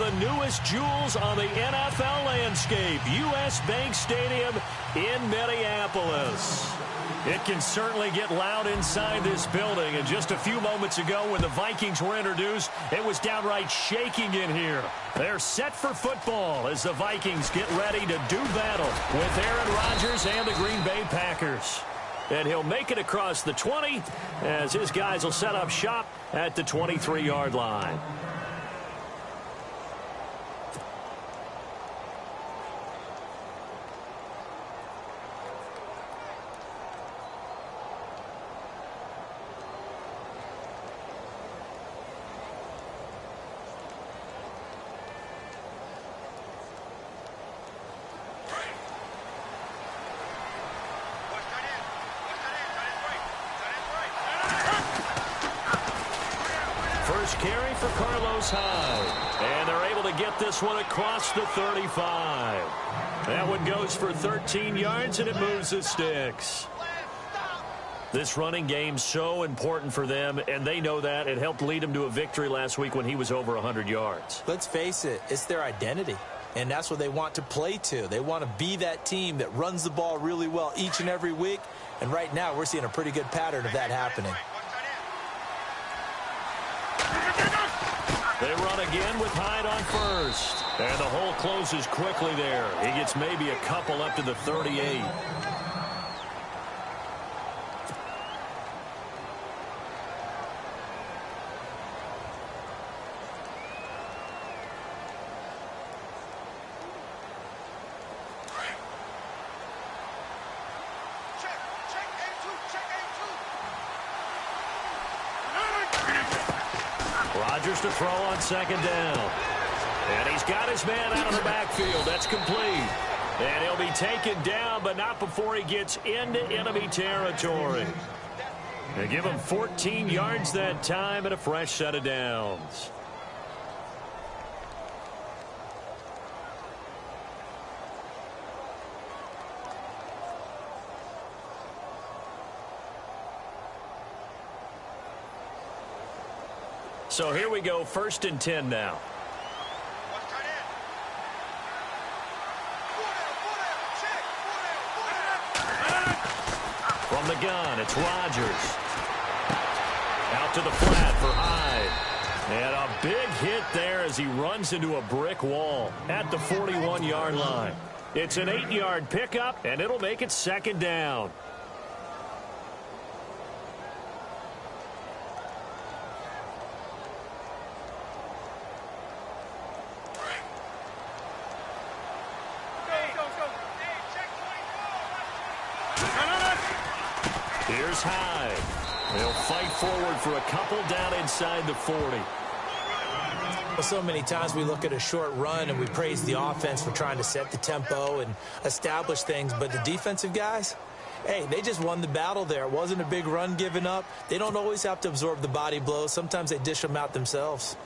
the newest jewels on the NFL landscape, U.S. Bank Stadium in Minneapolis. It can certainly get loud inside this building, and just a few moments ago when the Vikings were introduced, it was downright shaking in here. They're set for football as the Vikings get ready to do battle with Aaron Rodgers and the Green Bay Packers. And he'll make it across the 20 as his guys will set up shop at the 23-yard line. Carry for Carlos Hyde. And they're able to get this one across the 35. That one goes for 13 yards, and it moves the sticks. This running game's so important for them, and they know that. It helped lead them to a victory last week when he was over 100 yards. Let's face it, it's their identity. And that's what they want to play to. They want to be that team that runs the ball really well each and every week. And right now, we're seeing a pretty good pattern of that happening. They run again with Hyde on first. And the hole closes quickly there. He gets maybe a couple up to the 38. Rodgers to throw on second down. And he's got his man out of the backfield. That's complete. And he'll be taken down, but not before he gets into enemy territory. They give him 14 yards that time and a fresh set of downs. So here we go, 1st and 10 now. From the gun, it's Rodgers. Out to the flat for Hyde. And a big hit there as he runs into a brick wall at the 41-yard line. It's an 8-yard pickup, and it'll make it 2nd down. Here's Hyde. They'll fight forward for a couple down inside the 40. Well, so many times we look at a short run and we praise the offense for trying to set the tempo and establish things, but the defensive guys, hey, they just won the battle there. It wasn't a big run given up. They don't always have to absorb the body blows. Sometimes they dish them out themselves.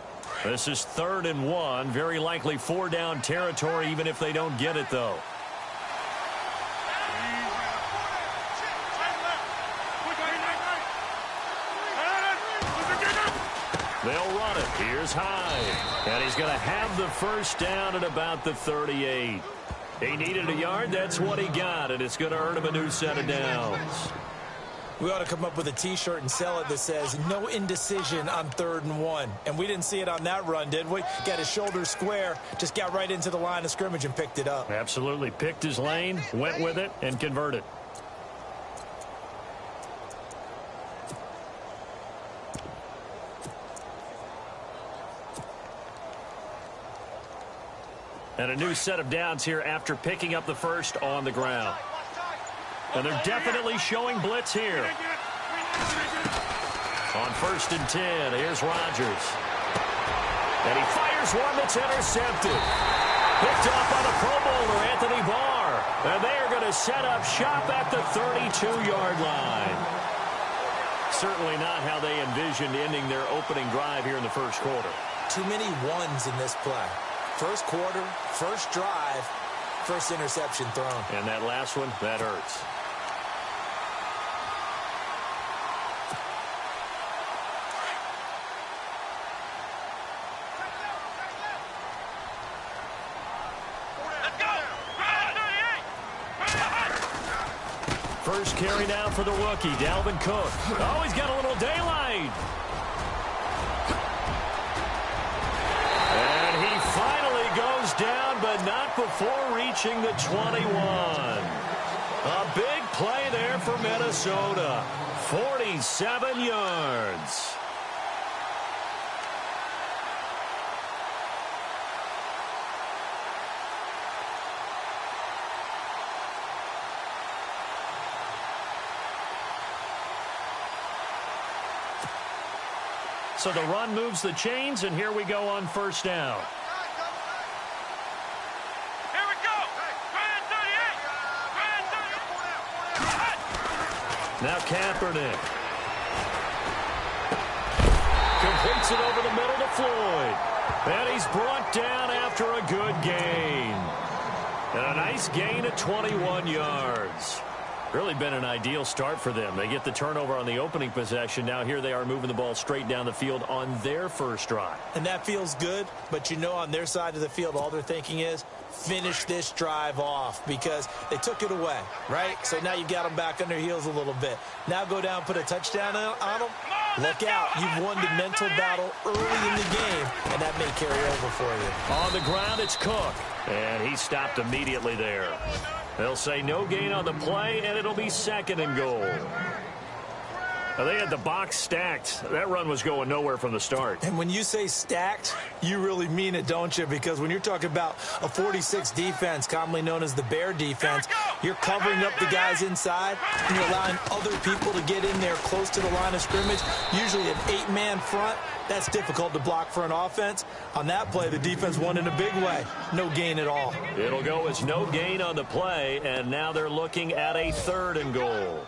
This is 3rd and 1. Very likely 4-down territory, even if they don't get it, though. They'll run it. Here's Hyde. And he's going to have the 1st down at about the 38. He needed a yard. That's what he got. And it's going to earn him a new set of downs. We ought to come up with a T-shirt and sell it that says, no indecision on 3rd and 1. And we didn't see it on that run, did we? Got his shoulders square, just got right into the line of scrimmage and picked it up. Absolutely. Picked his lane, went with it, and converted. And a new set of downs here after picking up the 1st on the ground. And they're definitely showing blitz here. On 1st and 10, here's Rodgers. And he fires one that's intercepted. Picked off on a Pro Bowler, Anthony Barr. And they are going to set up shop at the 32-yard line. Certainly not how they envisioned ending their opening drive here in the 1st quarter. Too many ones in this play. 1st quarter, 1st drive, 1st interception thrown. And that last one, that hurts. first carry now for the rookie, Dalvin Cook. Oh, he's got a little daylight. And he finally goes down, but not before reaching the 21. A big play there for Minnesota. 47 yards. So the run moves the chains, and here we go on first down. Here we go. Grand 38. Now Kaepernick. Completes it over the middle to Floyd. And he's brought down after a good gain. And a nice gain of 21 yards. Really been an ideal start for them. They get the turnover on the opening possession. Now here they are moving the ball straight down the field on their first drive. And that feels good, but you know on their side of the field, all they're thinking is finish this drive off because they took it away, right? So now you got them back on their heels a little bit. Now go down, put a touchdown on them. Look out. You've won the mental battle early in the game, and that may carry over for you. On the ground, it's Cook. And he stopped immediately there. They'll say no gain on the play, and it'll be second and goal. Now, they had the box stacked. That run was going nowhere from the start. And when you say stacked, you really mean it, don't you? Because when you're talking about a 46 defense, commonly known as the Bear defense, you're covering up the guys inside, and you're allowing other people to get in there close to the line of scrimmage, usually an 8-man front. That's difficult to block for an offense. On that play, the defense won in a big way. No gain at all. It'll go as no gain on the play, and now they're looking at a third and goal.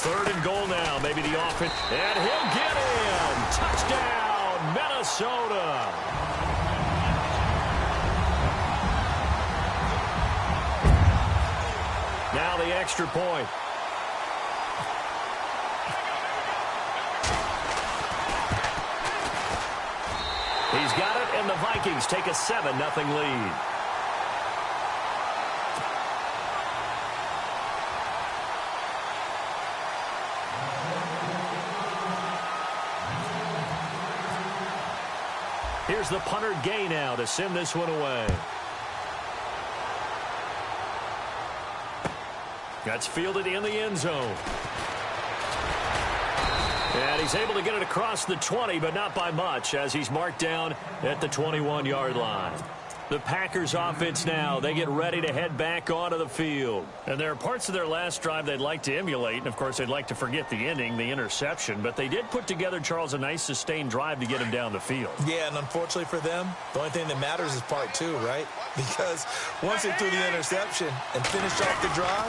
Third and goal now. Maybe the offense. And he'll get in. Touchdown, Minnesota. Now the extra point. He's got it, and the Vikings take a 7-0 lead. Here's the punter Gay now to send this one away. That's fielded in the end zone. And he's able to get it across the 20, but not by much, as he's marked down at the 21-yard line. The Packers offense now, they get ready to head back onto the field. And there are parts of their last drive they'd like to emulate, and of course they'd like to forget the ending, the interception, but they did put together, Charles, a nice sustained drive to get him down the field. Yeah, and unfortunately for them, the only thing that matters is part two, right? Because once they threw the interception and finished off the drive,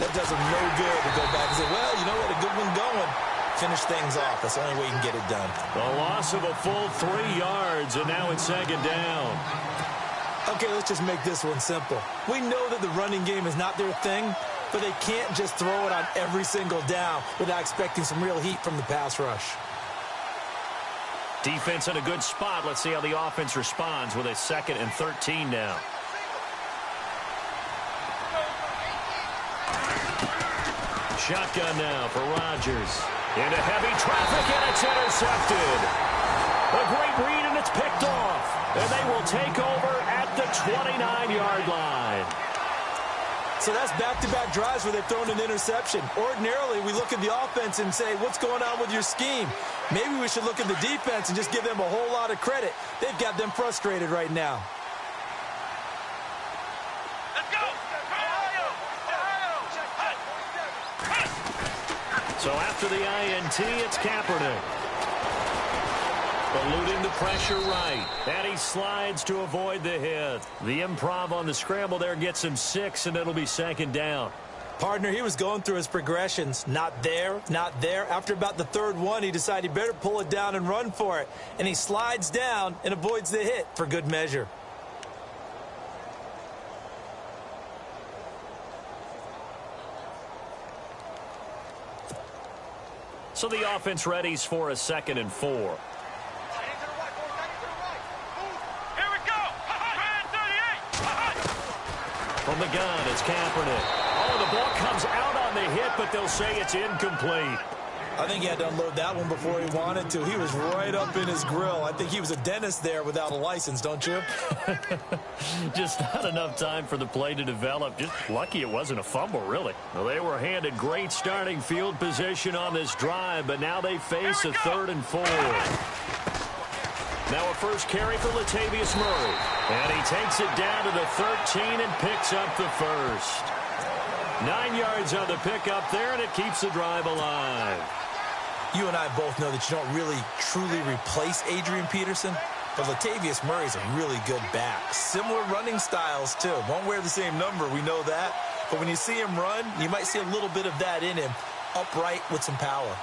that does them no good to go back and say, well, you know what, a good one going. Finish things off. That's the only way you can get it done. A loss of a full 3 yards, and now it's second down. Okay, let's just make this one simple. We know that the running game is not their thing, but they can't just throw it on every single down without expecting some real heat from the pass rush. Defense in a good spot. Let's see how the offense responds with a 2nd and 13 now. Shotgun now for Rodgers. Into heavy traffic, and it's intercepted. A great read, and it's picked off. And they will take over at the 29-yard line. So that's back-to-back drives where they've thrown an interception. Ordinarily, we look at the offense and say, what's going on with your scheme? Maybe we should look at the defense and just give them a whole lot of credit. They've got them frustrated right now. Let's go. So after the INT, it's Kaepernick. Eluding the pressure right. And he slides to avoid the hit. The improv on the scramble there gets him 6, and it'll be second down. Partner, he was going through his progressions. Not there, not there. After about the third one, he decided he better pull it down and run for it. And he slides down and avoids the hit for good measure. So the offense readies for a 2nd and 4. Here we go. Man 38. From the gun, it's Kaepernick. Oh, the ball comes out on the hit, but they'll say it's incomplete. I think he had to unload that one before he wanted to. He was right up in his grill. I think he was a dentist there without a license, don't you? Just not enough time for the play to develop. Just lucky it wasn't a fumble, really. Well, they were handed great starting field position on this drive, but now they face a 3rd and 4. Now a first carry for Latavius Murray. And he takes it down to the 13 and picks up the first. 9 yards on the pickup there, and it keeps the drive alive. You and I both know that you don't really, truly replace Adrian Peterson, but Latavius Murray's a really good back. Similar running styles, too. Won't wear the same number, we know that. But when you see him run, you might see a little bit of that in him, upright with some power.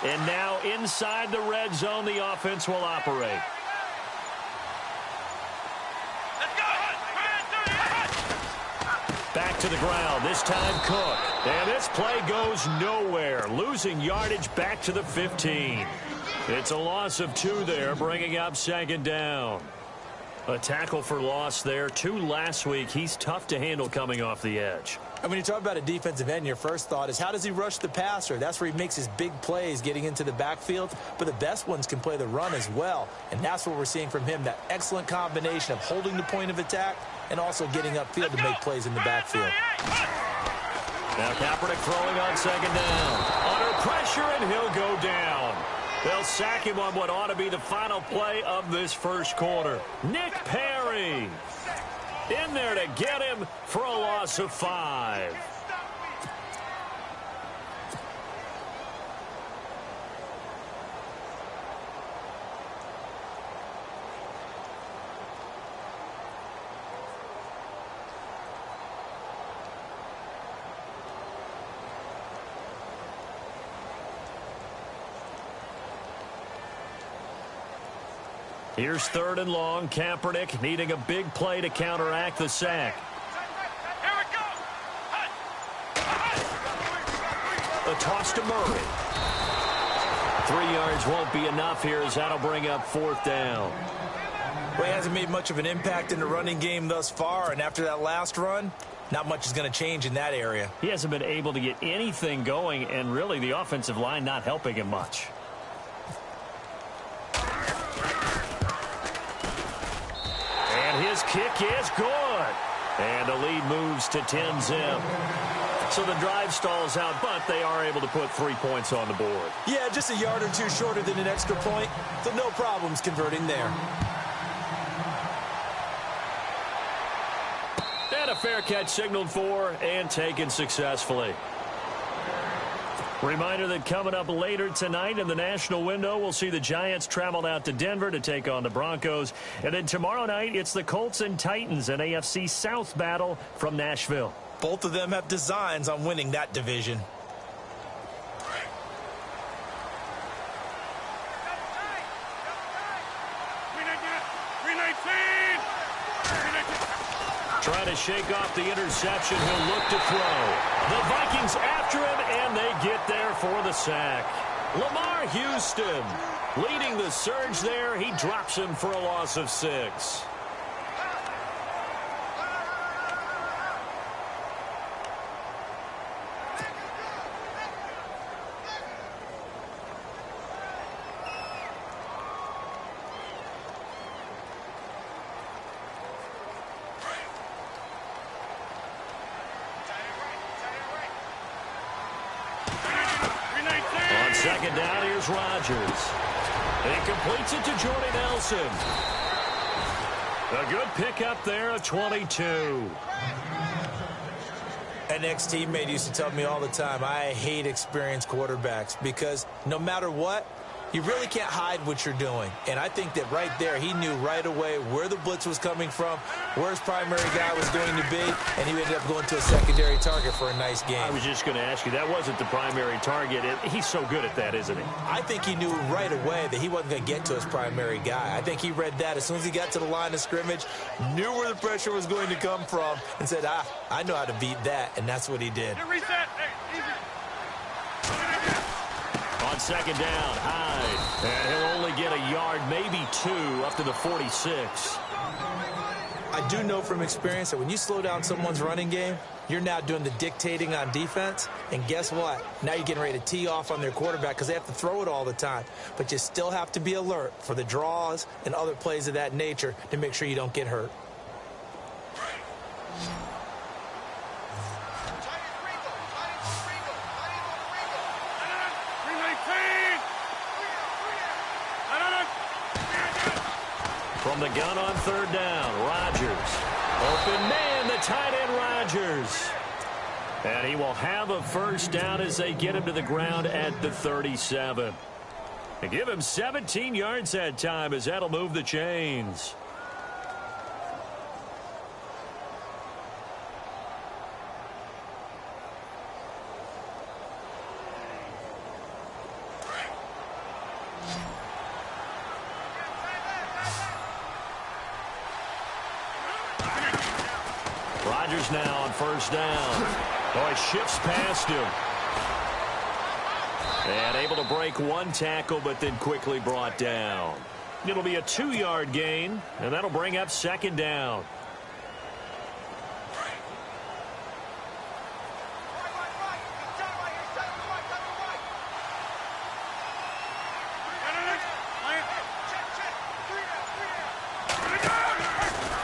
And now inside the red zone, the offense will operate. Back to the ground, this time Cook. And this play goes nowhere, losing yardage back to the 15. It's a loss of 2 there, bringing up 2nd down. A tackle for loss there, 2 last week. He's tough to handle coming off the edge. And when you talk about a defensive end, your first thought is, how does he rush the passer? That's where he makes his big plays getting into the backfield. But the best ones can play the run as well. And that's what we're seeing from him, that excellent combination of holding the point of attack and also getting upfield to make plays in the backfield. Now Kaepernick throwing on 2nd down. Under pressure, and he'll go down. They'll sack him on what ought to be the final play of this first quarter. Nick Perry in there to get him for a loss of 5. Here's 3rd and long. Kaepernick needing a big play to counteract the sack. Here we go. A toss to Murray. 3 yards won't be enough here as that'll bring up 4th down. Well, he hasn't made much of an impact in the running game thus far, and after that last run, not much is going to change in that area. He hasn't been able to get anything going, and really the offensive line not helping him much. His kick is good. And the lead moves to 10-zip. So the drive stalls out, but they are able to put 3 points on the board. Yeah, just a yard or 2 shorter than an extra point, so no problems converting there. And a fair catch signaled for and taken successfully. Reminder that coming up later tonight in the national window, we'll see the Giants travel out to Denver to take on the Broncos. And then tomorrow night, it's the Colts and Titans, an AFC South battle from Nashville. Both of them have designs on winning that division. Trying to shake off the interception. He'll look to throw. The Vikings after him, and they get there for the sack. Lamar Houston leading the surge there. He drops him for a loss of 6. Second down, here's Rodgers. He completes it to Jordy Nelson. A good pickup there of 22. An ex-teammate used to tell me all the time, I hate experienced quarterbacks because no matter what, You really can't hide what you're doing. And I think that right there, he knew right away where the blitz was coming from, where his primary guy was going to be, and he ended up going to a secondary target for a nice game. I was just going to ask you, that wasn't the primary target. He's so good at that, isn't he? I think he knew right away that he wasn't going to get to his primary guy. I think he read that as soon as he got to the line of scrimmage, knew where the pressure was going to come from, and said, I know how to beat that, and that's what he did. Reset. Hey, easy. On second down, Hyde. And he'll only get a yard, maybe 2, up to the 46. I do know from experience that when you slow down someone's running game, you're now doing the dictating on defense. And guess what? Now you're getting ready to tee off on their quarterback because they have to throw it all the time. But you still have to be alert for the draws and other plays of that nature to make sure you don't get hurt. From the gun on third down, Rodgers. Open man, the tight end Rodgers. And he will have a first down as they get him to the ground at the 37. They give him 17 yards that time as that'll move the chains. Rodgers now on first down. Oh, he shifts past him. And able to break one tackle, but then quickly brought down. It'll be a 2-yard gain, and that'll bring up second down.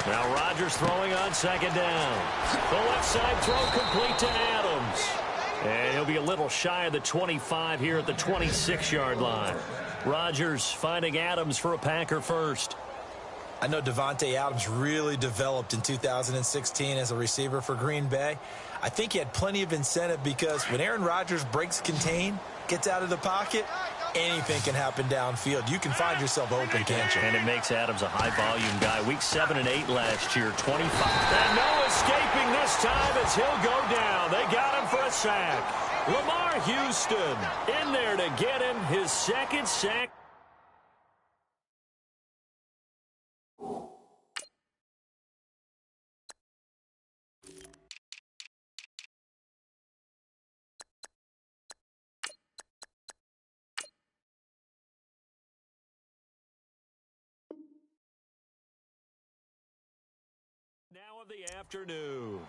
Now Rodgers throwing on second down. The left side throw complete to Adams. And he'll be a little shy of the 25 here at the 26-yard line. Rodgers finding Adams for a Packer first. I know Devontae Adams really developed in 2016 as a receiver for Green Bay. I think he had plenty of incentive because when Aaron Rodgers breaks contain, gets out of the pocket, anything can happen downfield. You can find yourself open, can't you? And it makes Adams a high-volume guy. Week 7 and 8 last year, 25. And no escaping this time as he'll go down. They got him for a sack. Lamar Houston in there to get him his second sack. Now of the afternoon.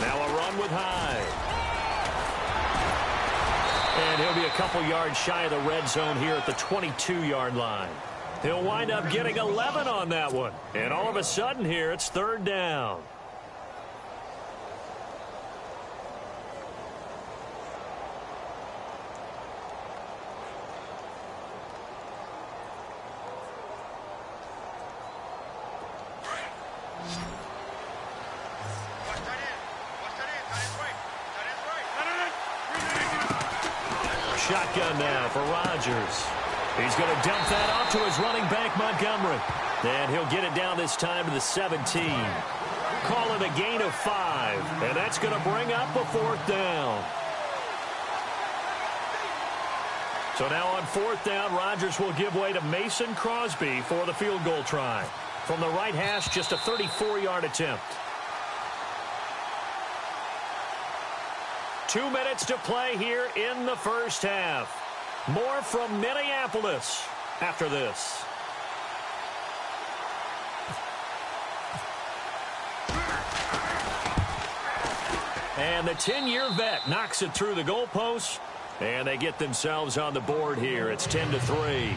Now a run with Hyde. And he'll be a couple yards shy of the red zone here at the 22-yard line. He'll wind up getting 11 on that one. And all of a sudden here, it's third down. Shotgun now for Rodgers. He's going to dump that off to his running back, Montgomery. And he'll get it down this time to the 17. Call it a gain of 5. And that's going to bring up a fourth down. So now on fourth down, Rodgers will give way to Mason Crosby for the field goal try. From the right hash, just a 34-yard attempt. 2 minutes to play here in the first half. More from Minneapolis after this. And the 10-year vet knocks it through the goalpost, and they get themselves on the board here. It's 10-3.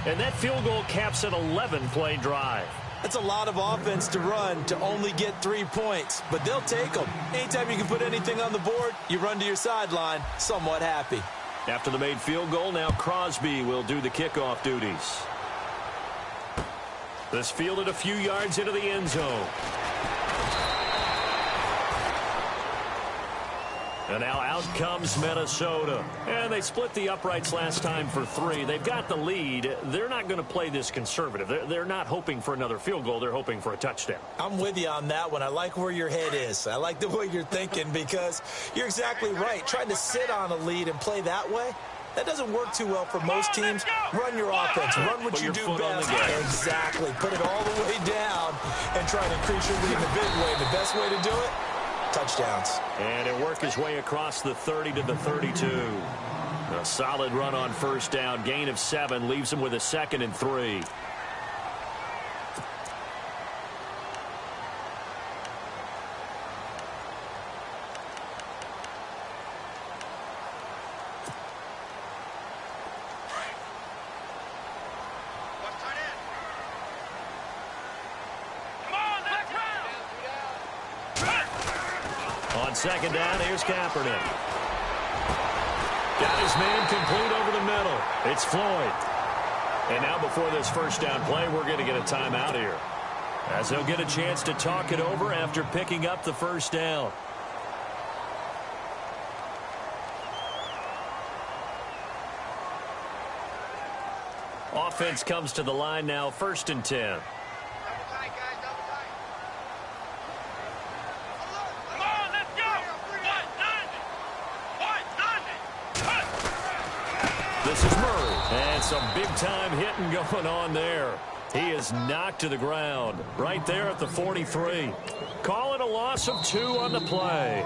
And that field goal caps an 11-play drive. That's a lot of offense to run to only get 3 points, but they'll take them. Anytime you can put anything on the board, you run to your sideline, somewhat happy. After the made field goal, now Crosby will do the kickoff duties. This fielded a few yards into the end zone. And now out comes Minnesota. And they split the uprights last time for 3. They've got the lead. They're not going to play this conservative. They're not hoping for another field goal. They're hoping for a touchdown. I'm with you on that one. I like where your head is. I like the way you're thinking because you're exactly right. Trying to sit on a lead and play that way, that doesn't work too well for most teams. Run your offense. Run what you do best. Exactly. Put it all the way down and try to increase your lead in the big way. The best way to do it, touchdowns. And it worked his way across the 30 to the 32. A solid run on first down. Gain of 7 leaves him with a 2nd and 3. On second down, here's Kaepernick. Got his man complete over the middle. It's Floyd. And now before this first down play, we're going to get a timeout here, as they'll get a chance to talk it over after picking up the first down. Offense comes to the line now, 1st and 10. This is Murray. And some big-time hitting going on there. He is knocked to the ground right there at the 43. Call it a loss of 2 on the play.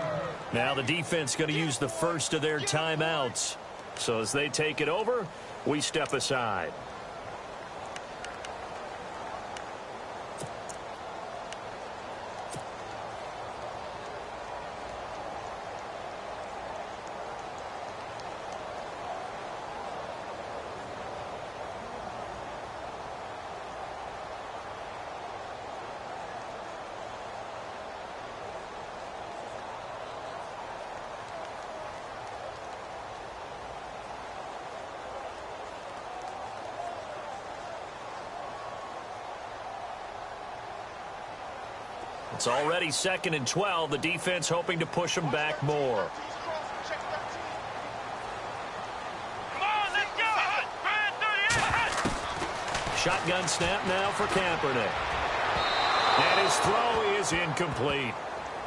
Now the defense going to use the first of their timeouts. So as they take it over, we step aside. It's already 2nd and 12. The defense hoping to push them back more. Shotgun snap now for Kaepernick. And his throw is incomplete.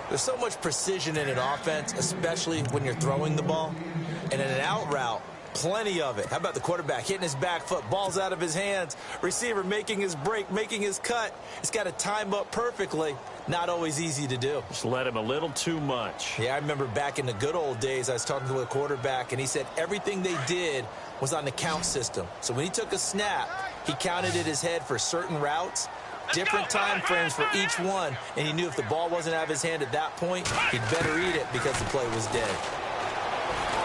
There's so much precision in an offense, especially when you're throwing the ball. And in an out route, plenty of it. How about the quarterback hitting his back foot, ball's out of his hands, receiver making his break, making his cut. He's got to time up perfectly. Not always easy to do. Just let him a little too much. Yeah, I remember back in the good old days, I was talking to a quarterback, and he said everything they did was on the count system. So when he took a snap, he counted in his head for certain routes, different time frames for each one, and he knew if the ball wasn't out of his hand at that point, he'd better eat it because the play was dead.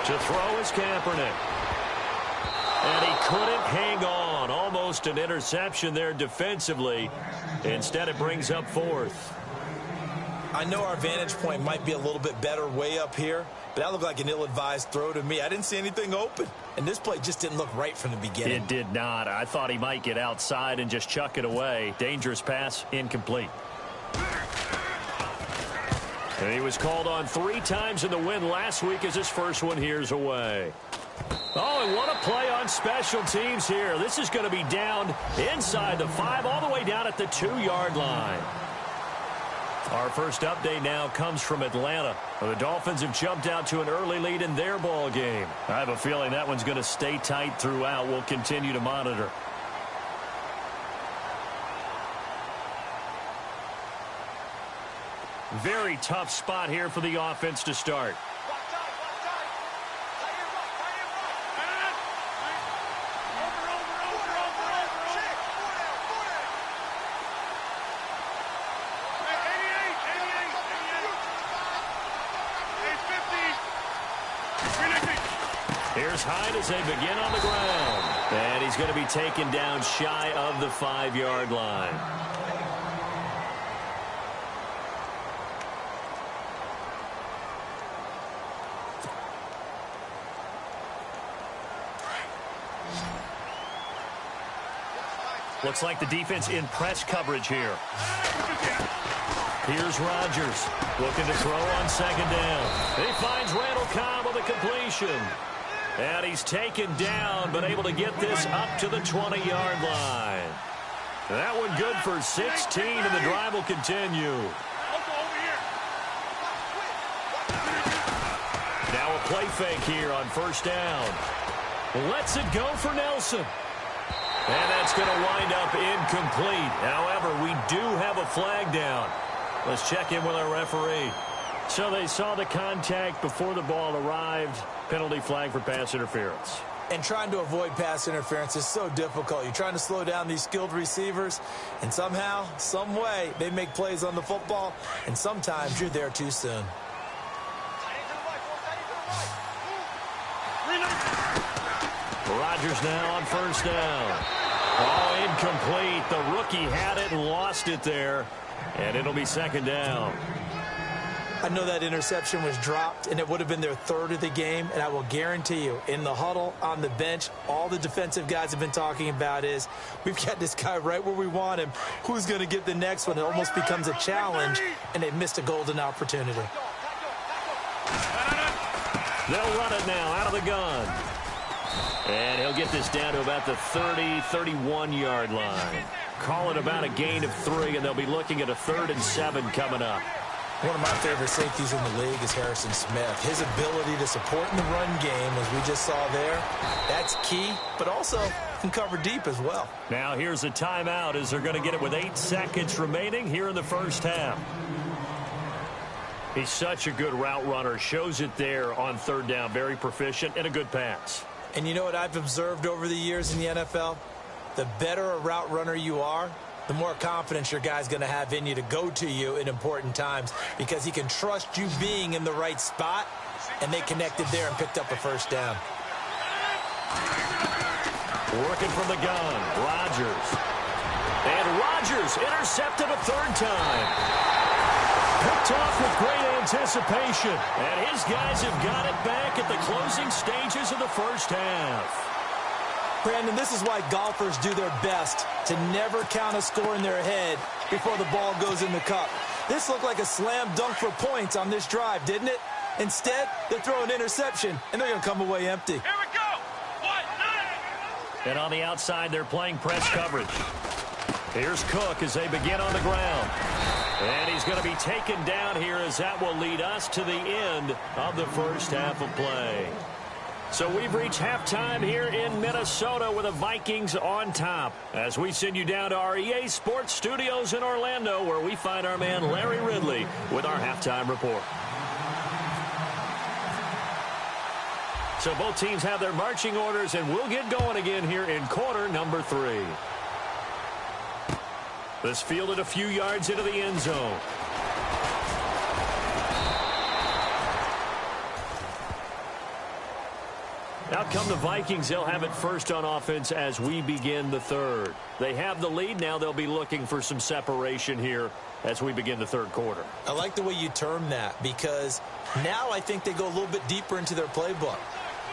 To throw is Kaepernick. And he couldn't hang on. Almost an interception there defensively. Instead, it brings up 4th. I know our vantage point might be a little bit better way up here, but that looked like an ill-advised throw to me. I didn't see anything open, and this play just didn't look right from the beginning. It did not. I thought he might get outside and just chuck it away. Dangerous pass, incomplete. And he was called on 3 times in the win last week as his first one here's away. Oh, and what a play on special teams here. This is going to be down inside the 5, all the way down at the 2-yard line. Our first update now comes from Atlanta. The Dolphins have jumped out to an early lead in their ball game. I have a feeling that one's going to stay tight throughout. We'll continue to monitor. Very tough spot here for the offense to start. Here's Hyde as they begin on the ground. And he's going to be taken down shy of the 5-yard line. Looks like the defense in press coverage here. Here's Rodgers looking to throw on second down. He finds Randall Cobb with a completion. And he's taken down, but able to get this up to the 20-yard line. That one good for 16, and the drive will continue. Now a play fake here on first down. Lets it go for Nelson. And that's going to wind up incomplete. However, we do have a flag down. Let's check in with our referee. So they saw the contact before the ball arrived. Penalty flag for pass interference. And trying to avoid pass interference is so difficult. You're trying to slow down these skilled receivers, and somehow, some way, they make plays on the football, and sometimes you're there too soon. Rodgers now on first down. Oh, incomplete. The rookie had it and lost it there, and it'll be second down. I know that interception was dropped, and it would have been their third of the game, and I will guarantee you, in the huddle, on the bench, all the defensive guys have been talking about is, we've got this guy right where we want him. Who's going to get the next one? It almost becomes a challenge, and they missed a golden opportunity. They'll run it now out of the gun. And he'll get this down to about the 30-31-yard line. Call it about a gain of 3, and they'll be looking at a 3rd and 7 coming up. One of my favorite safeties in the league is Harrison Smith. His ability to support in the run game, as we just saw there, that's key, but also can cover deep as well. Now here's a timeout as they're going to get it with 8 seconds remaining here in the first half. He's such a good route runner. Shows it there on third down. Very proficient and a good pass. And you know what I've observed over the years in the NFL? The better a route runner you are, the more confidence your guy's going to have in you to go to you in important times, because he can trust you being in the right spot, and they connected there and picked up a first down. Working from the gun, Rodgers. And Rodgers intercepted a 3rd time. Picked off with great anticipation. And his guys have got it back at the closing stages of the first half. Brandon, this is why golfers do their best to never count a score in their head before the ball goes in the cup. This looked like a slam dunk for points on this drive, didn't it? Instead, they throw an interception, and they're going to come away empty. Here we go. 1-9. And on the outside, they're playing press coverage. Here's Cook as they begin on the ground. And he's going to be taken down here, as that will lead us to the end of the first half of play. So we've reached halftime here in Minnesota with the Vikings on top, as we send you down to our EA Sports Studios in Orlando, where we find our man Larry Ridley with our halftime report. So both teams have their marching orders, and we'll get going again here in quarter number 3. This fielded a few yards into the end zone. Out come the Vikings. They'll have it first on offense as we begin the third. They have the lead. Now they'll be looking for some separation here as we begin the third quarter. I like the way you term that, because now I think they go a little bit deeper into their playbook.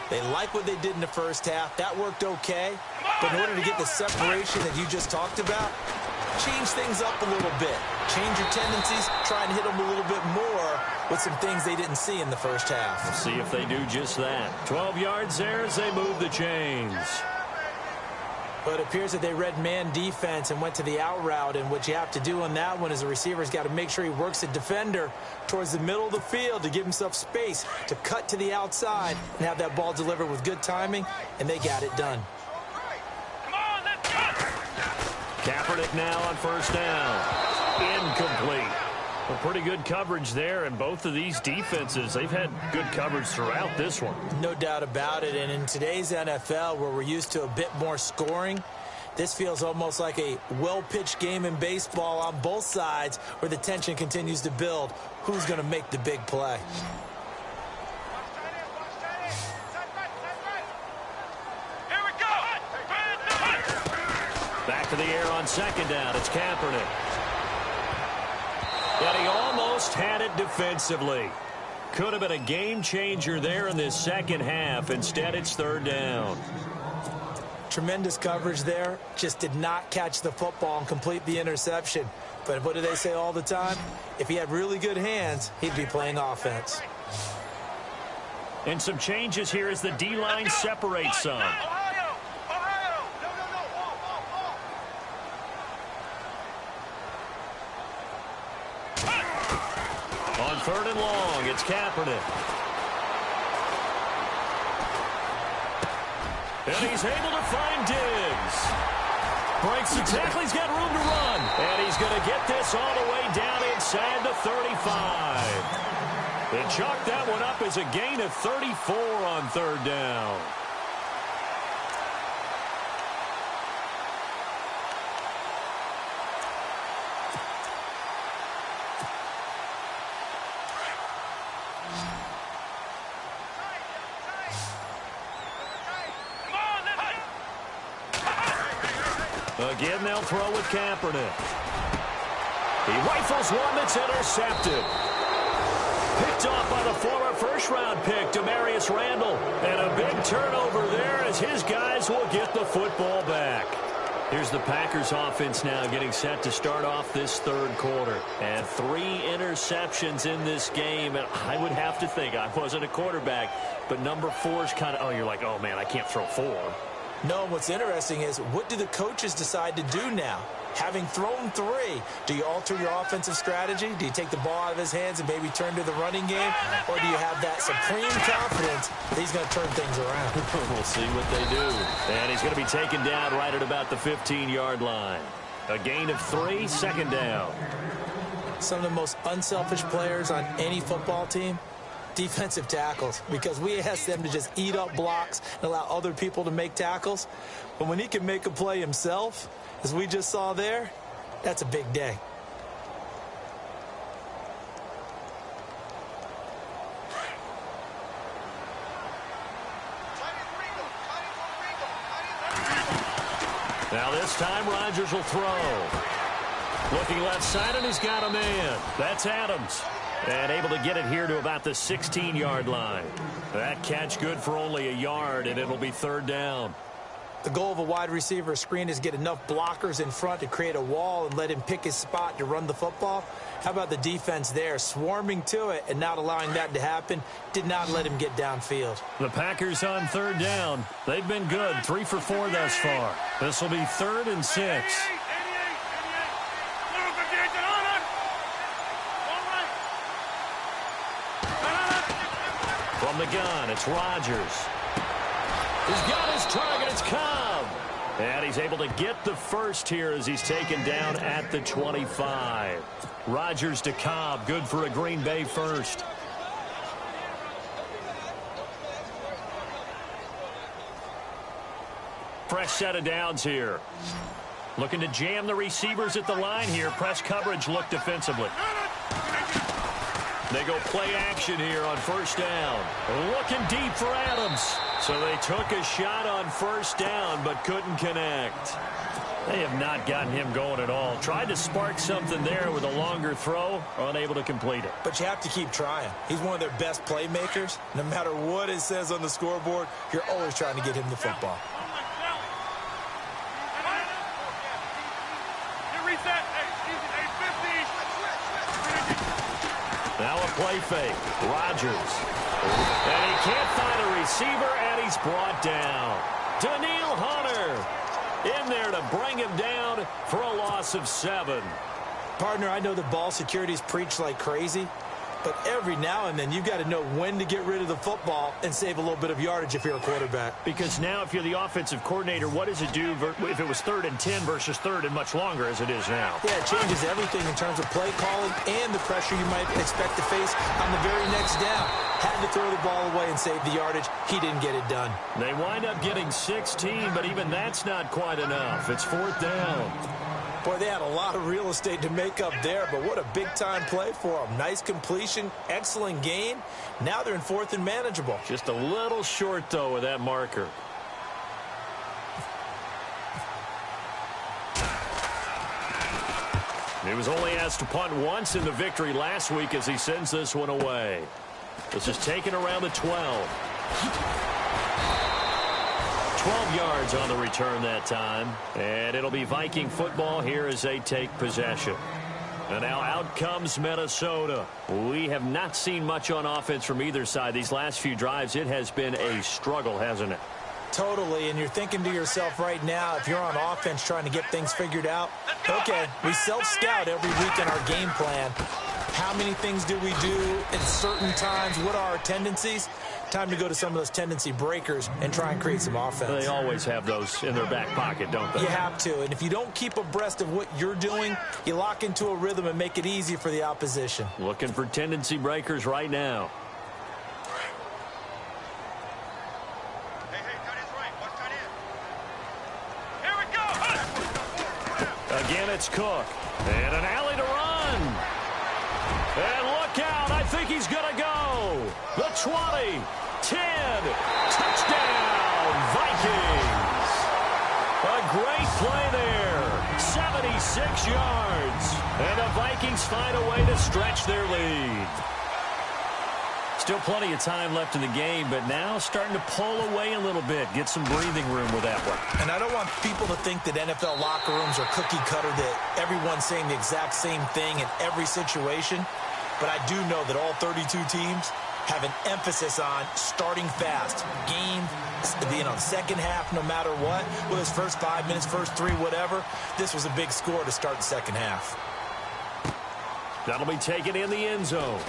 They like what they did in the first half. That worked okay. But in order to get the separation that you just talked about, change things up a little bit. Change your tendencies. Try and hit them a little bit more with some things they didn't see in the first half. We'll see if they do just that. 12 yards there as they move the chains. But it appears that they read man defense and went to the out route, and what you have to do on that one is the receiver's got to make sure he works the defender towards the middle of the field to give himself space to cut to the outside and have that ball delivered with good timing, and they got it done. Come on, let's go. Kaepernick now on first down. Incomplete. Well, pretty good coverage there, and both of these defenses, they've had good coverage throughout this one. No doubt about it, and in today's NFL, where we're used to a bit more scoring, this feels almost like a well-pitched game in baseball on both sides, where the tension continues to build. Who's going to make the big play? Here we go. Back to the air on second down. It's Kaepernick. And he almost had it defensively. Could have been a game changer there in this second half. Instead, it's third down. Tremendous coverage there. Just did not catch the football and complete the interception. But what do they say all the time? If he had really good hands, he'd be playing offense. And some changes here as the D-line separates some. On 3rd and long, it's Kaepernick. And he's able to find Diggs. Breaks the tackle. He's got room to run. And he's going to get this all the way down inside the 35. They chalked that one up as a gain of 34 on 3rd down. Again, they'll throw with Kaepernick. He rifles one that's intercepted. Picked off by the former first-round pick, Demarius Randall. And a big turnover there as his guys will get the football back. Here's the Packers offense now getting set to start off this 3rd quarter. And 3 interceptions in this game. And I would have to think, I wasn't a quarterback, but number 4 is kind of, oh, you're like, oh, man, I can't throw 4. No, what's interesting is, what do the coaches decide to do now? Having thrown 3, do you alter your offensive strategy? Do you take the ball out of his hands and maybe turn to the running game? Or do you have that supreme confidence that he's going to turn things around? We'll see what they do. And he's going to be taken down right at about the 15-yard line. A gain of 3, 2nd down. Some of the most unselfish players on any football team, defensive tackles, because we ask them to just eat up blocks and allow other people to make tackles. But when he can make a play himself, as we just saw there, that's a big day. Now this time Rodgers will throw. Looking left side, and he's got a man. That's Adams. And able to get it here to about the 16-yard line. That catch good for only a yard, and it'll be 3rd down. The goal of a wide receiver screen is get enough blockers in front to create a wall and let him pick his spot to run the football. How about the defense there, swarming to it and not allowing that to happen? Did not let him get downfield. The Packers on 3rd down. They've been good, 3 for 4 thus far. This will be 3rd and 6. From the gun, it's Rodgers. He's got his target, it's Cobb. And he's able to get the first here as he's taken down at the 25. Rodgers to Cobb, good for a Green Bay first. Fresh set of downs here. Looking to jam the receivers at the line here. Press coverage look defensively. They go play action here on 1st down. Looking deep for Adams. So they took a shot on 1st down but couldn't connect. They have not gotten him going at all. Tried to spark something there with a longer throw, unable to complete it. But you have to keep trying. He's one of their best playmakers. No matter what it says on the scoreboard, you're always trying to get him the football. Now a play fake. Rodgers. And he can't find a receiver, and he's brought down. Danielle Hunter in there to bring him down for a loss of 7. Partner, I know the ball security's preached like crazy, but every now and then you've got to know when to get rid of the football and save a little bit of yardage if you're a quarterback. Because now if you're the offensive coordinator, what does it do if it was 3rd and 10 versus 3rd and much longer as it is now? Yeah, it changes everything in terms of play calling and the pressure you might expect to face on the very next down. Had to throw the ball away and save the yardage. He didn't get it done. They wind up getting 16, but even that's not quite enough. It's 4th down. Boy, they had a lot of real estate to make up there, but what a big-time play for them. Nice completion, excellent gain. Now they're in 4th and manageable. Just a little short, though, with that marker. He was only asked to punt once in the victory last week as he sends this one away. This is taken around the 12. 12 yards on the return that time. And it'll be Viking football here as they take possession. And now out comes Minnesota. We have not seen much on offense from either side. These last few drives, it has been a struggle, hasn't it? Totally, and you're thinking to yourself right now, if you're on offense trying to get things figured out, okay, we self-scout every week in our game plan. How many things do we do at certain times? What are our tendencies? Time to go to some of those tendency breakers and try and create some offense. They always have those in their back pocket, don't they? You have to, and if you don't keep abreast of what you're doing, you lock into a rhythm and make it easy for the opposition. Looking for tendency breakers right now. Again, it's Cook. And an alley to run. And look out. I think he's going to go. The 20, 10, touchdown, Vikings. A great play there. 76 yards. And the Vikings find a way to stretch their lead. Still plenty of time left in the game, but now starting to pull away a little bit. Get some breathing room with that one. And I don't want people to think that NFL locker rooms are cookie cutter, that everyone's saying the exact same thing in every situation. But I do know that all 32 teams have an emphasis on starting fast. Game, second half, no matter what. Whether it's first 5 minutes, first 3, whatever. This was a big score to start the second half. That'll be taken in the end zone.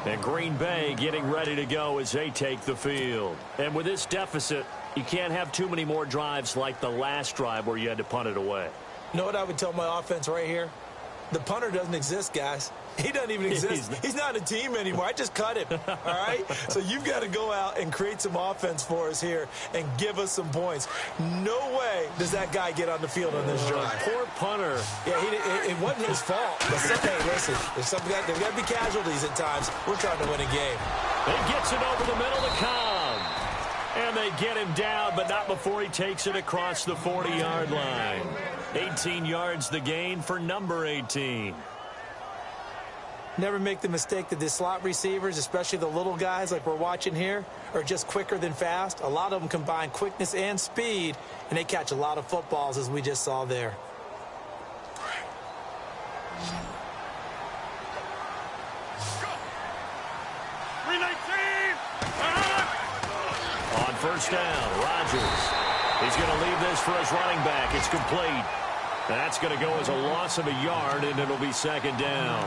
And Green Bay getting ready to go as they take the field. And with this deficit, you can't have too many more drives like the last drive where you had to punt it away. You know what I would tell my offense right here? The punter doesn't exist, guys. He doesn't even exist. He's not a team anymore. I just cut him, all right? So you've got to go out and create some offense for us here and give us some points. No way does that guy get on the field on this drive. Poor punter. Yeah, it wasn't his fault. But hey, listen, there's got to be casualties at times. We're trying to win a game. He gets it over the middle to Cobb. And they get him down, but not before he takes it across the 40-yard line. 18 yards the gain for number 18. Never make the mistake that the slot receivers, especially the little guys like we're watching here, are just quicker than fast. A lot of them combine quickness and speed, and they catch a lot of footballs, as we just saw there. On first down, Rodgers. He's going to leave this for his running back. It's complete. That's going to go as a loss of a yard, and it'll be second down.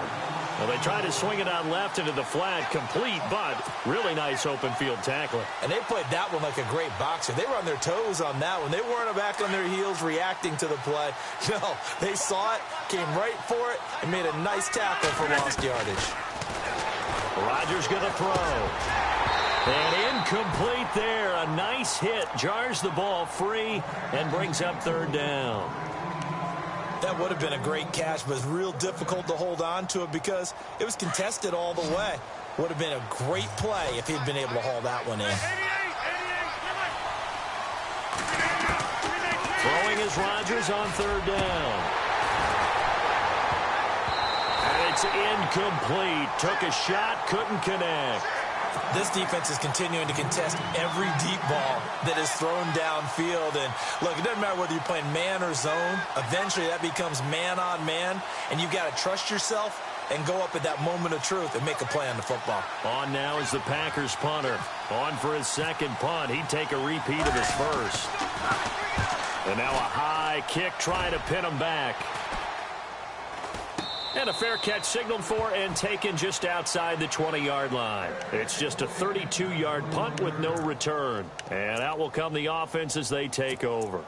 Well, they tried to swing it out left into the flat, complete, but really nice open field tackling. And they played that one like a great boxer. They were on their toes on that one. They weren't back on their heels reacting to the play. No, they saw it, came right for it, and made a nice tackle for lost yardage. Rodgers going to throw. And incomplete there. A nice hit. Jars the ball free and brings up third down. That would have been a great catch, but it's real difficult to hold on to it because it was contested all the way. Would have been a great play if he'd been able to haul that one in. Throwing is Rodgers on third down. And it's incomplete. Took a shot, couldn't connect. This defense is continuing to contest every deep ball that is thrown downfield. And, look, it doesn't matter whether you're playing man or zone. Eventually, that becomes man on man, and you've got to trust yourself and go up at that moment of truth and make a play on the football. On now is the Packers punter. On for his second punt. He'd take a repeat of his first. And now a high kick trying to pin him back. And a fair catch signaled for and taken just outside the 20-yard line. It's just a 32-yard punt with no return. And out will come the offense as they take over.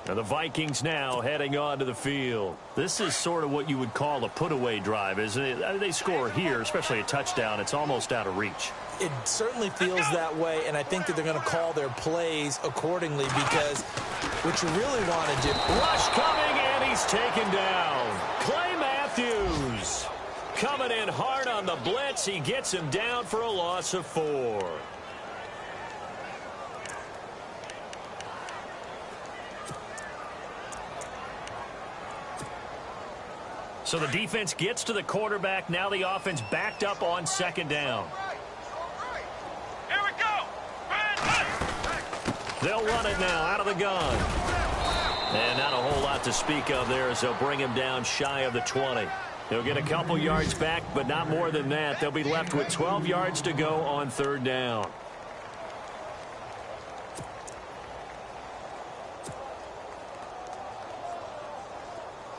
And the Vikings now heading onto the field. This is sort of what you would call a put-away drive, isn't it? They score here, especially a touchdown. It's almost out of reach. It certainly feels that way, and I think that they're going to call their plays accordingly because what you really want to do. Rush coming, and he's taken down. Clay Matthews coming in hard on the blitz. He gets him down for a loss of 4. So the defense gets to the quarterback. Now the offense backed up on second down. Here we go. They'll run it now out of the gun. And not a whole lot to speak of there as they'll bring him down shy of the 20. They'll get a couple yards back, but not more than that. They'll be left with 12 yards to go on third down.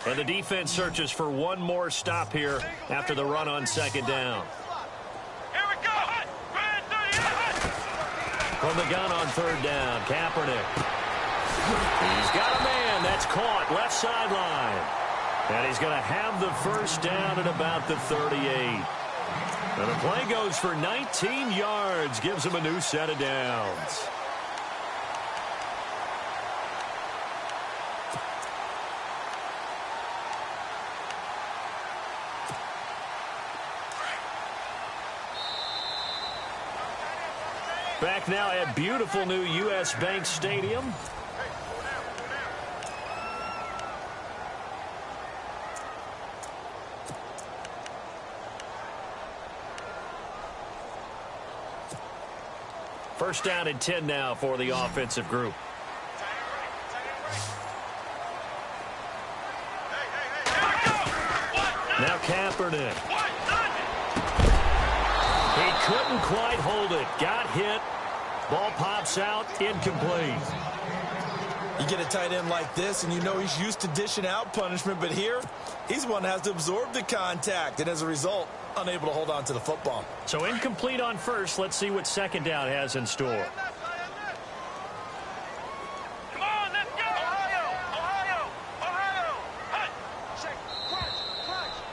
And the defense searches for one more stop here after the run on second down. Here we go. From the gun on third down, Kaepernick. He's got a man. That's caught left sideline. And he's going to have the first down at about the 38. And the play goes for 19 yards, gives him a new set of downs. Back now at beautiful new U.S. Bank Stadium. First down and 10 now for the offensive group. Now Kaepernick. He couldn't quite hold it. Got hit. Ball pops out. Incomplete. You get a tight end like this, and you know he's used to dishing out punishment, but here, he's the one that has to absorb the contact, and as a result, unable to hold on to the football. So incomplete on first. Let's see what second down has in store. Come on, let's go. Ohio.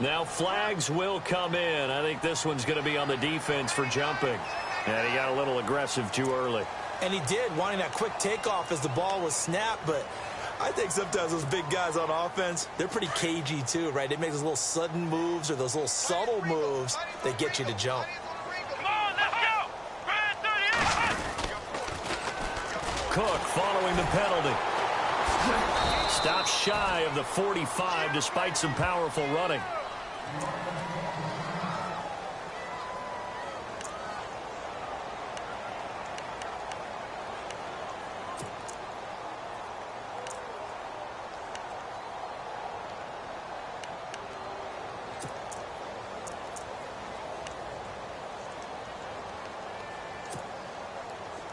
Now flags will come in. I think this one's going to be on the defense for jumping. And he got a little aggressive too early. And he did, wanting that quick takeoff as the ball was snapped, but I think sometimes those big guys on offense, they're pretty cagey too, right? They make those little sudden moves or those little subtle moves that get you to jump. Come on, let's go. Cook following the penalty. Stops shy of the 45 despite some powerful running.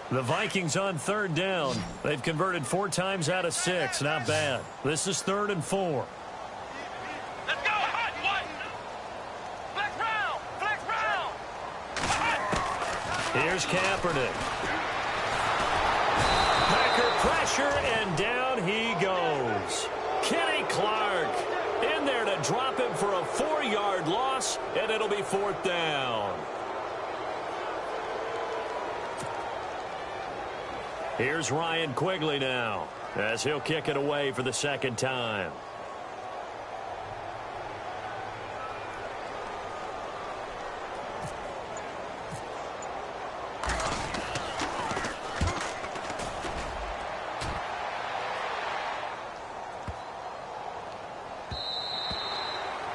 The Vikings on third down. They've converted 4 times out of 6. Not bad. This is 3rd and 4. Let's go. Flex round. Here's Kaepernick. Packer pressure, and down he goes. Kenny Clark in there to drop him for a 4-yard loss, and it'll be 4th down. Here's Ryan Quigley now, as he'll kick it away for the second time.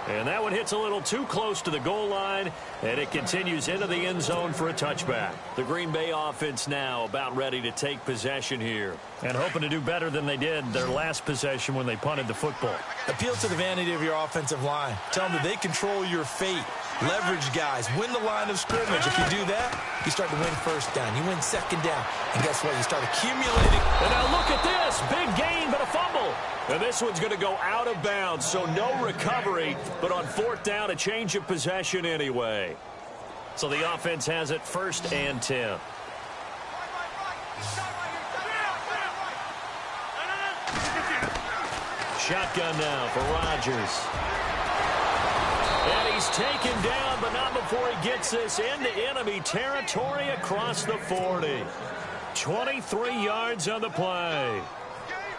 And that one hits a little too close to the goal line, and it continues into the end zone for a touchback. The Green Bay offense now about ready to take possession here and hoping to do better than they did their last possession when they punted the football. Appeal to the vanity of your offensive line. Tell them that they control your fate. Leverage guys. Win the line of scrimmage. If you do that, you start to win first down. You win second down. And guess what? You start accumulating. And now look at this. Big gain, but a fumble. And this one's going to go out of bounds, so no recovery. But on 4th down, a change of possession anyway. So the offense has it 1st and 10. Shotgun now for Rodgers. And he's taken down, but not before he gets this into enemy territory across the 40. 23 yards on the play.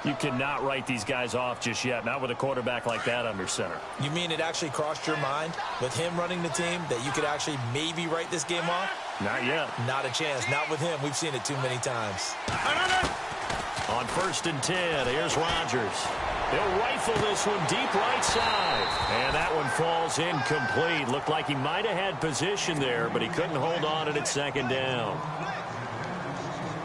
You cannot write these guys off just yet, not with a quarterback like that under center. You mean it actually crossed your mind with him running the team that you could actually maybe write this game off? Not yet. Not a chance. Not with him. We've seen it too many times. On 1st and 10, here's Rodgers. He'll rifle this one deep right side. And that one falls incomplete. Looked like he might have had position there, but he couldn't hold on at second down.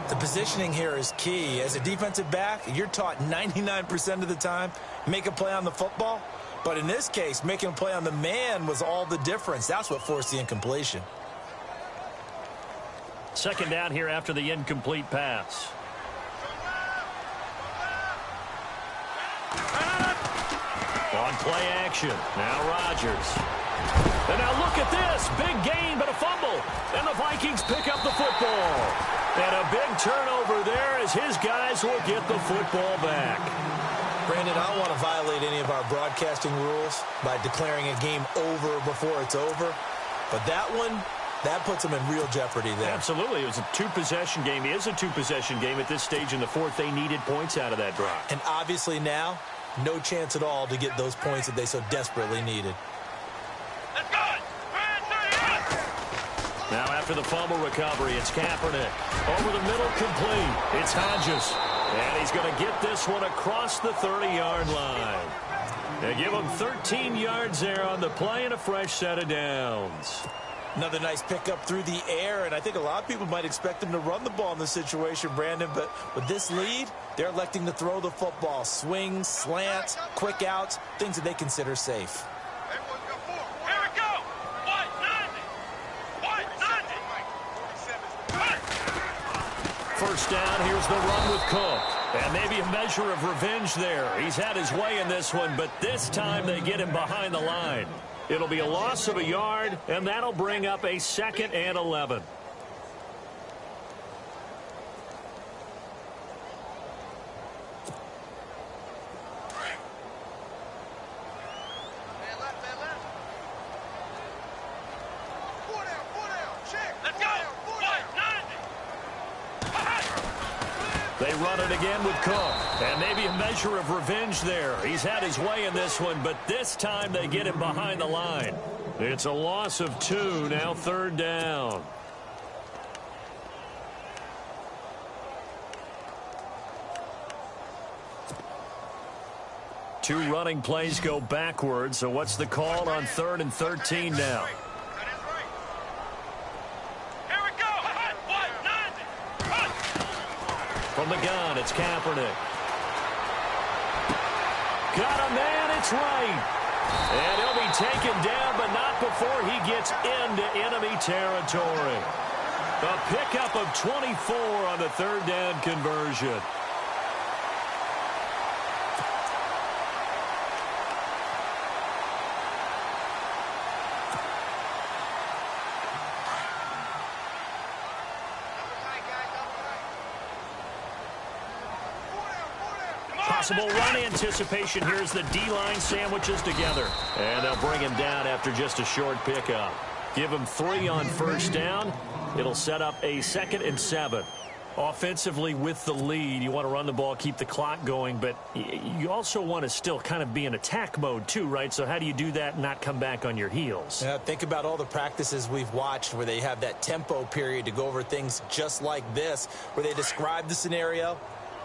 The positioning here is key. As a defensive back, you're taught 99% of the time, make a play on the football. But in this case, making a play on the man was all the difference. That's what forced the incompletion. Second down here after the incomplete pass. On play action. Now Rodgers. And now look at this. Big gain, but a fumble. And the Vikings pick up the football. And a big turnover there as his guys will get the football back. Brandon, I don't want to violate any of our broadcasting rules by declaring a game over before it's over. But that one, that puts them in real jeopardy there. Absolutely. It was a two-possession game. It is a two-possession game at this stage in the fourth. They needed points out of that drive. And obviously now, no chance at all to get those points that they so desperately needed. Let's go! Now after the fumble recovery, it's Kaepernick. Over the middle, complete. It's Hodges. And he's going to get this one across the 30-yard line. They give him 13 yards there on the play and a fresh set of downs. Another nice pickup through the air, and I think a lot of people might expect them to run the ball in this situation, Brandon, but with this lead, they're electing to throw the football. Swings, slants, quick outs, things that they consider safe. Here we go! White 90! First down, here's the run with Cook. And maybe a measure of revenge there. He's had his way in this one, but this time they get him behind the line. It'll be a loss of a yard, and that'll bring up a 2nd and 11. Let's go! White 90! They run it again with Cook. And maybe a measure of revenge there. He's had his way in this one, but this time they get him behind the line. It's a loss of 2, now 3rd down. Two running plays go backwards, so what's the call on 3rd and 13 now? From the gun, it's Kaepernick. Got a man, it's right. And he'll be taken down, but not before he gets into enemy territory. A pickup of 24 on the 3rd down conversion. Possible run anticipation. Here's the D-line sandwiches together. And they'll bring him down after just a short pickup. Give him 3 on first down. It'll set up a 2nd and 7. Offensively with the lead, you want to run the ball, keep the clock going, but you also want to still kind of be in attack mode too, right? So how do you do that and not come back on your heels? Think about all the practices we've watched where they have that tempo period to go over things just like this, where they describe the scenario,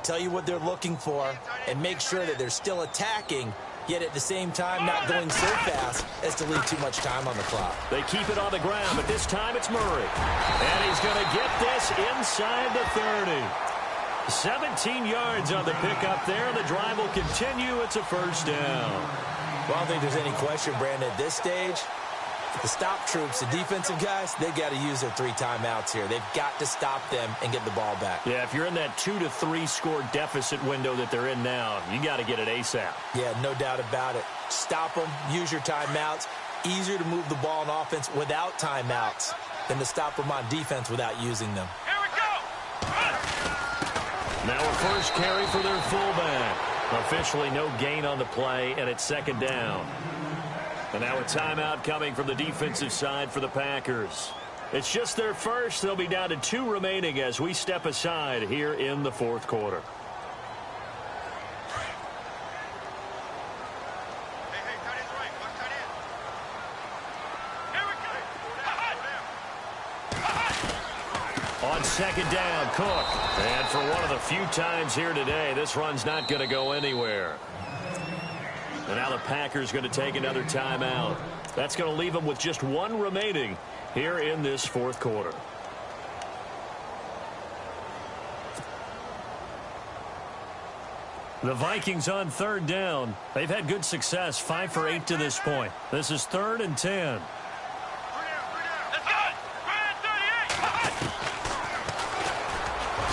tell you what they're looking for, and make sure that they're still attacking, yet at the same time not going so fast as to leave too much time on the clock. They keep it on the ground, but this time it's Murray. And he's going to get this inside the 30. 17 yards on the pickup there. The drive will continue. It's a first down. Well, I don't think there's any question, Brandon, at this stage, the stop troops, the defensive guys, they've got to use their 3 timeouts here. They've got to stop them and get the ball back. Yeah, if you're in that 2 to 3 score deficit window that they're in now, you got to get it ASAP. Yeah, no doubt about it. Stop them, use your timeouts. Easier to move the ball on offense without timeouts than to stop them on defense without using them. Here we go! Now a first carry for their fullback. Officially no gain on the play, and it's 2nd down. And now a timeout coming from the defensive side for the Packers. It's just their first. They'll be down to 2 remaining as we step aside here in the 4th quarter. Hey, tight end's right. Watch tight end. Here we go. On 2nd down, Cook. And for one of the few times here today, this run's not going to go anywhere. And now the Packers going to take another timeout. That's going to leave them with just one remaining here in this fourth quarter. The Vikings on third down. They've had good success, 5 for 8 to this point. This is 3rd and 10.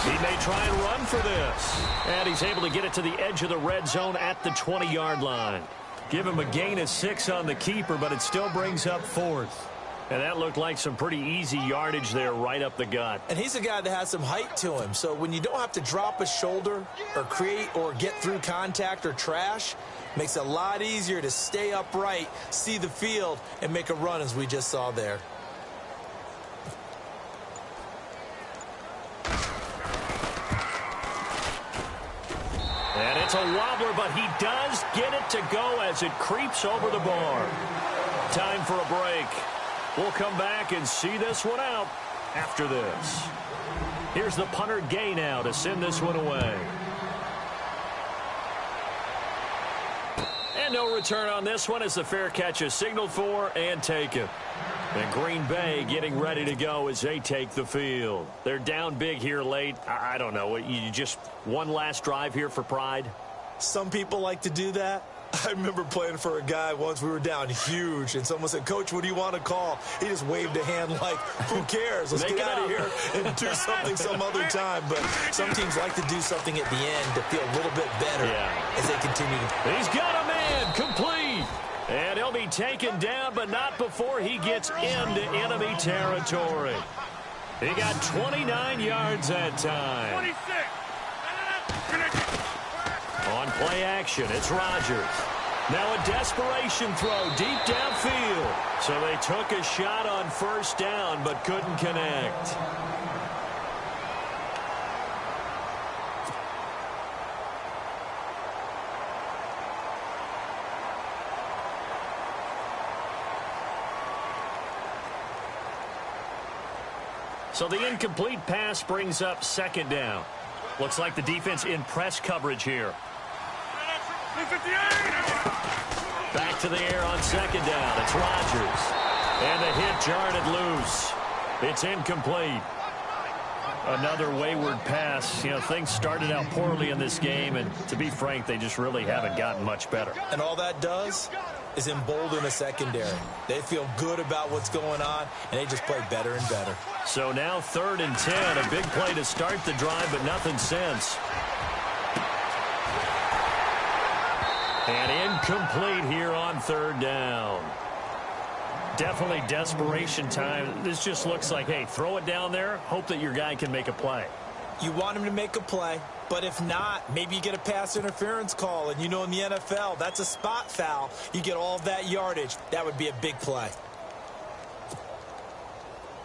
He may try and run for this. And he's able to get it to the edge of the red zone at the 20-yard line. Give him a gain of 6 on the keeper, but it still brings up 4th. And that looked like some pretty easy yardage there right up the gut. And he's a guy that has some height to him. So when you don't have to drop a shoulder or create or get through contact or trash, makes it a lot easier to stay upright, see the field, and make a run as we just saw there. And it's a wobbler, but he does get it to go as it creeps over the bar. Time for a break. We'll come back and see this one out after this. Here's the punter Gay now to send this one away. And no return on this one as the fair catch is signaled for and taken. And Green Bay getting ready to go as they take the field. They're down big here late. I don't know. You just one last drive here for pride? Some people like to do that. I remember playing for a guy once. We were down huge, and someone said, "Coach, what do you want to call?" He just waved a hand like, who cares? Let's get out of here and do something some other time. But some teams like to do something at the end to feel a little bit better as they continue to. He's got a man complete. And he'll be taken down, but not before he gets into enemy territory. He got 29 yards that time. 26. On play action, it's Rodgers. Now a desperation throw deep downfield. So they took a shot on first down, but couldn't connect. So the incomplete pass brings up second down. Looks like the defense in press coverage here. Back to the air on second down. It's Rodgers. And the hit jarred it loose. It's incomplete. Another wayward pass. You know, things started out poorly in this game, and to be frank, they just really haven't gotten much better. And all that does is embolden a secondary. They feel good about what's going on, and they just play better and better. So now 3rd and 10. A big play to start the drive, but nothing since. And incomplete here on 3rd down. Definitely desperation time. This just looks like, hey, throw it down there, hope that your guy can make a play. You want him to make a play, but if not, maybe you get a pass interference call. And you know in the NFL, that's a spot foul. You get all of that yardage. That would be a big play.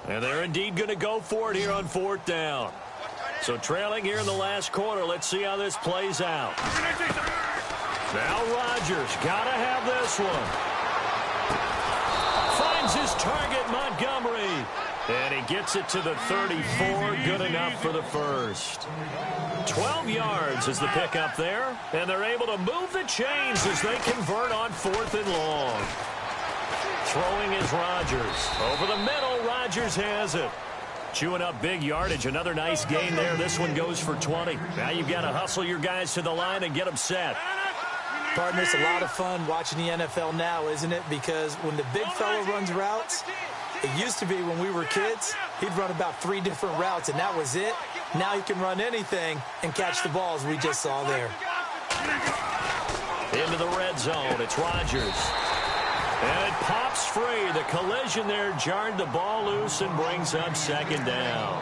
And they're indeed going to go for it here on 4th down. So trailing here in the last quarter, let's see how this plays out. Now Rodgers, got to have this one. Finds his target, Montgomery. And he gets it to the 34, good enough for the first. 12 yards is the pickup there, and they're able to move the chains as they convert on 4th and long. Throwing is Rodgers. Over the middle, Rodgers has it. Chewing up big yardage, another nice gain there. This one goes for 20. Now you've got to hustle your guys to the line and get them set. Partner, it's a lot of fun watching the NFL now, isn't it? Because when the big fella runs routes, it used to be when we were kids, he'd run about 3 different routes, and that was it. Now he can run anything and catch the ball, as we just saw there. Into the red zone, it's Rodgers. And it pops free. The collision there jarred the ball loose and brings up second down.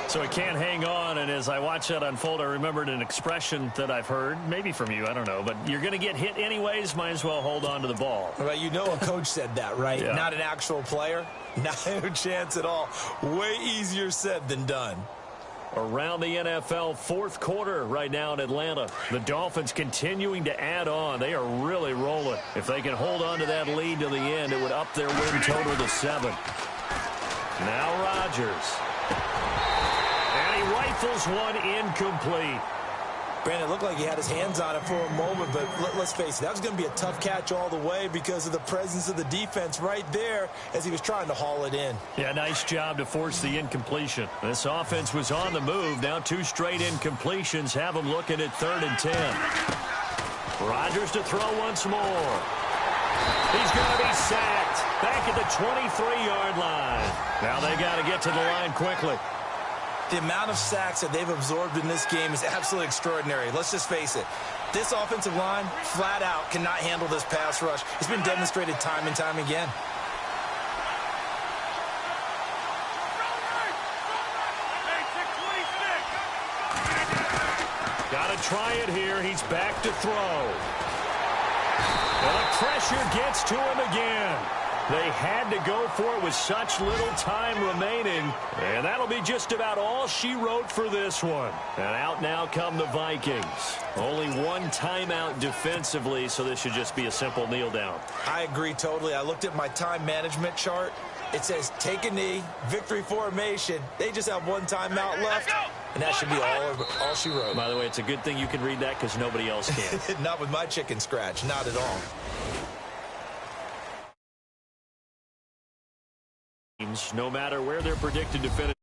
So it can't hang on, and as I watch that unfold, I remembered an expression that I've heard, maybe from you, I don't know, but you're going to get hit anyways, might as well hold on to the ball. Well, you know a coach said that, right? Yeah. Not an actual player. Not a chance at all. Way easier said than done. Around the NFL, 4th quarter right now in Atlanta. The Dolphins continuing to add on. They are really rolling. If they can hold on to that lead to the end, it would up their win total to 7. Now Rodgers. And he rifles one incomplete. Brandon, it looked like he had his hands on it for a moment, but let's face it, that was going to be a tough catch all the way because of the presence of the defense right there as he was trying to haul it in. Yeah, nice job to force the incompletion. This offense was on the move. Now 2 straight incompletions have them looking at 3rd and 10. Rodgers to throw once more. He's going to be sacked back at the 23-yard line. Now they got to get to the line quickly. The amount of sacks that they've absorbed in this game is absolutely extraordinary. Let's just face it. This offensive line, flat out, cannot handle this pass rush. It's been demonstrated time and time again. Got to try it here. He's back to throw. Well, the pressure gets to him again. They had to go for it with such little time remaining. And that'll be just about all she wrote for this one. And out now come the Vikings. Only 1 timeout defensively, so this should just be a simple kneel down. I agree totally. I looked at my time management chart. It says take a knee, victory formation. They just have 1 timeout left. And that should be all she wrote. By the way, it's a good thing you can read that because nobody else can. Not with my chicken scratch. Not at all. No matter where they're predicted to finish.